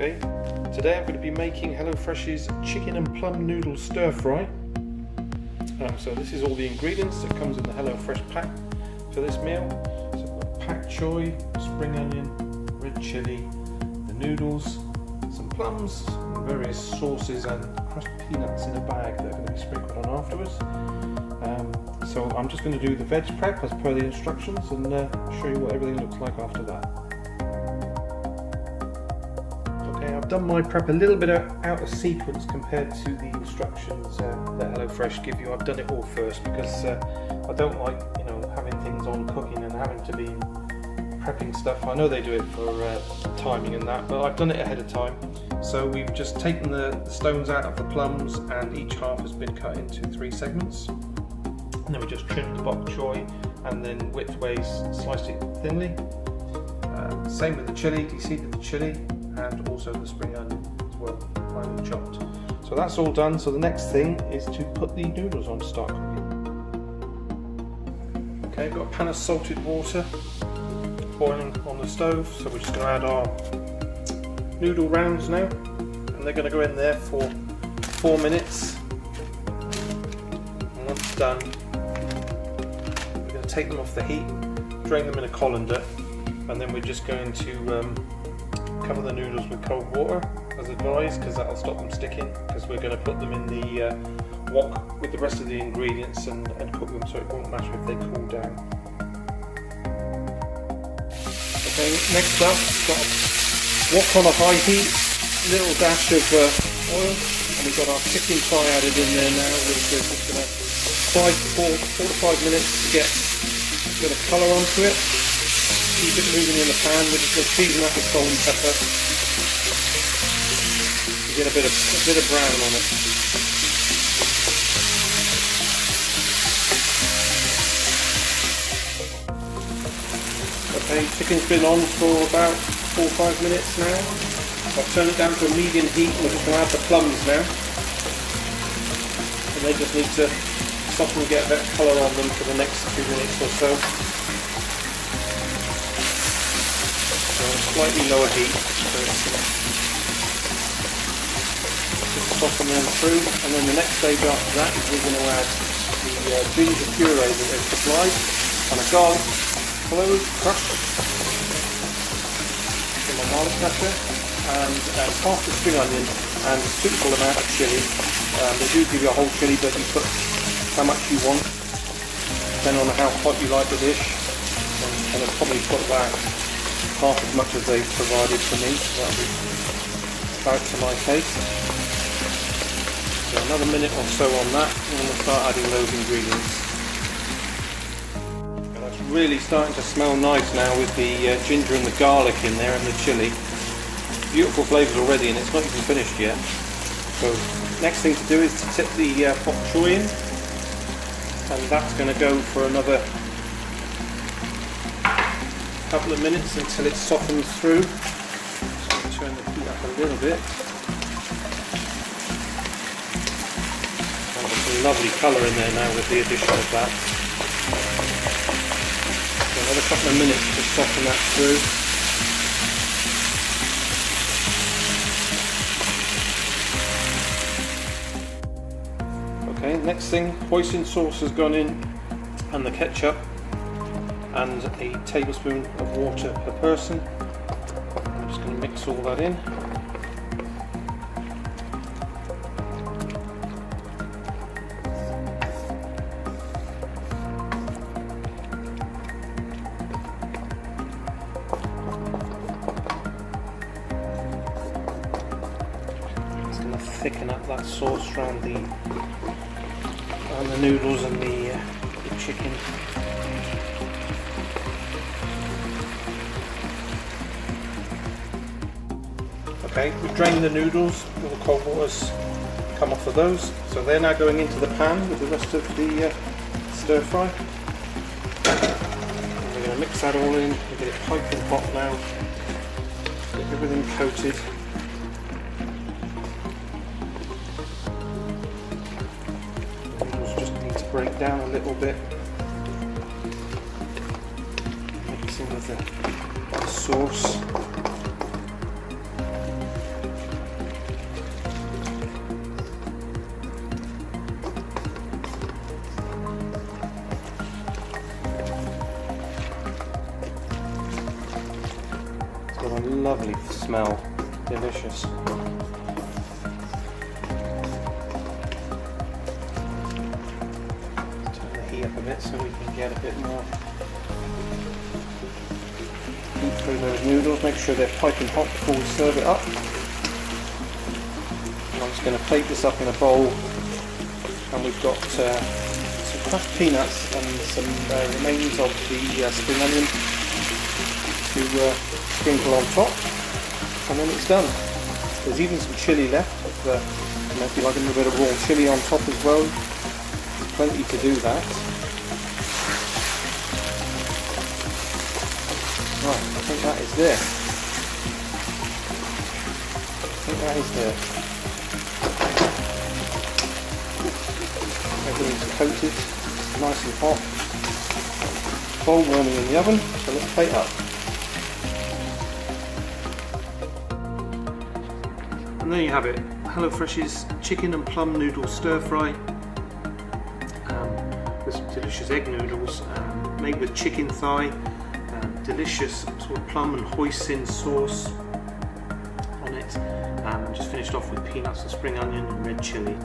Okay, today I'm going to be making HelloFresh's Chicken and Plum Noodle Stir-Fry. So this is all the ingredients that comes in the HelloFresh pack for this meal. So I've got Bok Choy, spring onion, red chilli, the noodles, some plums, various sauces and crushed peanuts in a bag that are going to be sprinkled on afterwards. So I'm just going to do the veg prep as per the instructions and show you what everything looks like after that. Okay, I've done my prep a little bit out of sequence compared to the instructions that HelloFresh give you. I've done it all first because I don't like, having things on cooking and having to be prepping stuff. I know they do it for timing and that, but I've done it ahead of time. So we've just taken the stones out of the plums and each half has been cut into 3 segments. And then we just trimmed the bok choy and then widthways sliced it thinly. Same with the chilli, deseeded the chilli and also the spring onion as well, finely chopped. So that's all done. So the next thing is to put the noodles on to start cooking. Okay, got a pan of salted water boiling on the stove. So we're just going to add our noodle rounds now, and they're going to go in there for 4 minutes. And once done, we're going to take them off the heat, drain them in a colander, and then we're just going to cover the noodles with cold water as advised, because that'll stop them sticking, because we're going to put them in the wok with the rest of the ingredients and cook them, so it won't matter if they cool down. Okay, next up, got a wok on a high heat, little dash of oil, and we've got our chicken fry added in there now. We're just going to 4 to 5 minutes to get a bit of colour onto it. Keep it moving in the pan. We're just going to season that with salt and pepper to get a bit of brown on it. Okay, chicken's been on for about 4 or 5 minutes now. I've turned it down to a medium heat and we're just going to add the plums now. And they just need to soften and get a bit of colour on them for the next 2 minutes or so. So slightly lower heat. So just soften them through, and then the next stage after that is we're going to add the ginger puree that they've supplied and a garlic clove crushed. My garlic crusher, and half the spring onion and a suitable amount of chilli. They do give you a whole chilli, but you put how much you want, depending on how hot you like the dish. And I've probably put about half as much as they've provided for me, so that'll be about to my taste. So another minute or so on that, and then we'll start adding those ingredients. It's really starting to smell nice now with the ginger and the garlic in there and the chilli. Beautiful flavours already, and it's not even finished yet. So next thing to do is to tip the bok choy in, and that's going to go for another couple of minutes until it softens through. So I'll turn the heat up a little bit. There's some lovely colour in there now with the addition of that. Another couple of minutes to soften that through. Okay, next thing, hoisin sauce has gone in, and the ketchup, and a tablespoon of water per person. I'm just going to mix all that in. Thicken up that sauce around the noodles and the chicken. Okay, we've drained the noodles, all the cold water's come off of those, so they're now going into the pan with the rest of the stir-fry. We're going to mix that all in, we'll get it piping hot now, get everything coated. Break down a little bit, mixing with the sauce. lovely smell, delicious. Turn the heat up a bit so we can get a bit more heat through those noodles. Make sure they're piping hot before we serve it up. And I'm just going to plate this up in a bowl, and we've got some crushed peanuts and some remains of the spring onion to sprinkle on top, and then it's done. There's even some chilli left, if you like a little bit of raw chilli on top as well. There's plenty to do that. Right, I think that is there. Everything's coated, nice and hot. Bowl warming in the oven, so let's plate up. And there you have it, HelloFresh's Chicken and Plum Noodle Stir-Fry with some delicious egg noodles made with chicken thigh, delicious sort of plum and hoisin sauce on it, and just finished off with peanuts and spring onion and red chilli.